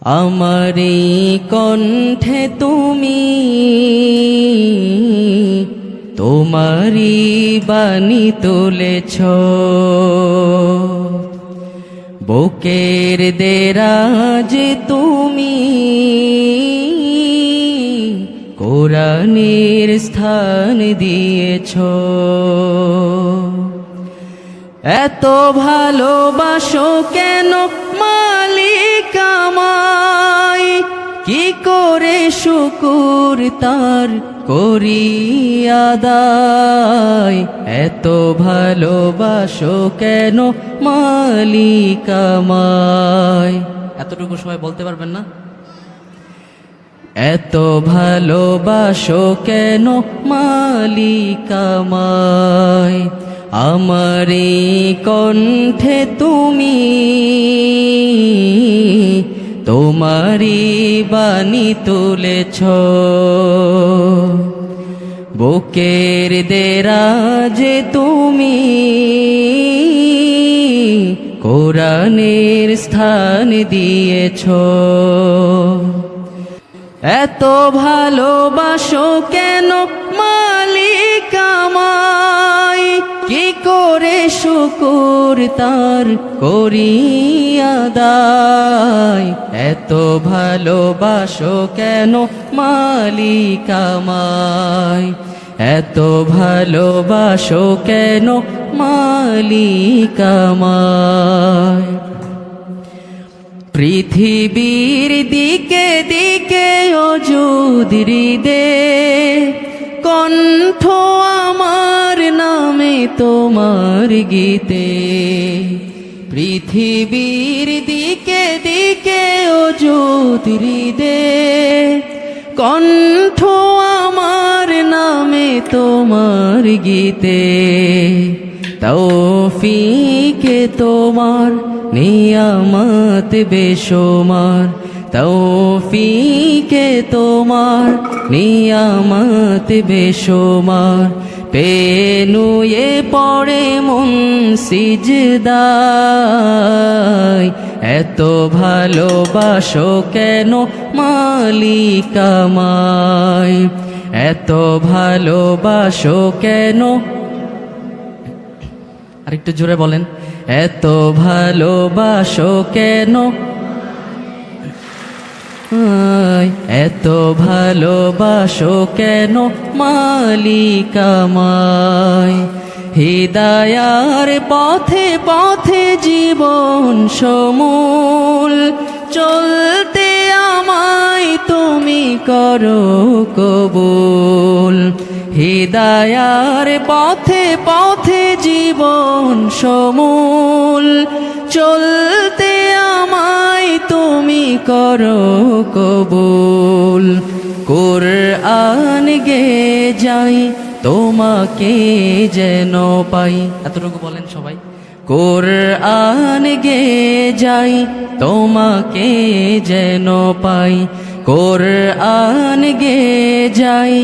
আমারি কণ্ঠে তুমি তোমারি বাণী তুলেছ, বুকের দেরাজ তুমি কোরআনের স্থান দিয়েছ। এত ভালোবাসো কেন মালিক আমায়, কি করে শুকুর তার করি আদায়। এত ভালোবাসো কেন মালিক আমায়। এতটুকু সবাই বলতে পারবেন না? এত ভালোবাসো কেন মালিক আমায়, আমারি কণ্ঠে তুমি তোমারি বাণী তুলেছ, বুকের দেরাজ তুমি কোরআনের স্থান দিয়েছ। এত ভালোবাসো কেন মালিক আমায়, কি করে শুকুর তার করি আদায়। এত ভালোবাসো কেন মালিক আমায়, এত ভালোবাসো কেন মালিক আমায়। পৃথিবীর দিকে দিকে অযুদ হৃদে, কণ্ঠ আমার নামে তোমার গীতে। পৃথিবীর দিকে দিকে অযুদ হৃদে, কণ্ঠ আমার নামে তোমার গীতে। তৌফিকে তোমার নিয়ামত বেশুমার, তৌফিকে তোমার নিয়ামত বেশুমার। পেনুয়ে পড়ে মন সিজদায়, এত ভালোবাসো কেন মালিক আমায়, এত ভালোবাসো কেন। আরেকটু জোরে বলেন, এত ভালোবাসো কেন, এত ভালোবাসো কেন মালিক আমায়। হিদায়ার পথে পথে জীবন সমূল চলতে আমায় তুমি করো কবুল। হিদায়ার পথে পথে জীবন সমূল চলতে আমায় তুমি করো কবুল। কুরআন গে যাই তোমাকে যেন পাই। এতটুকু বলেন সবাই। কুরআন গে যাই তোমাকে যেন পাই, কুরআন গে যাই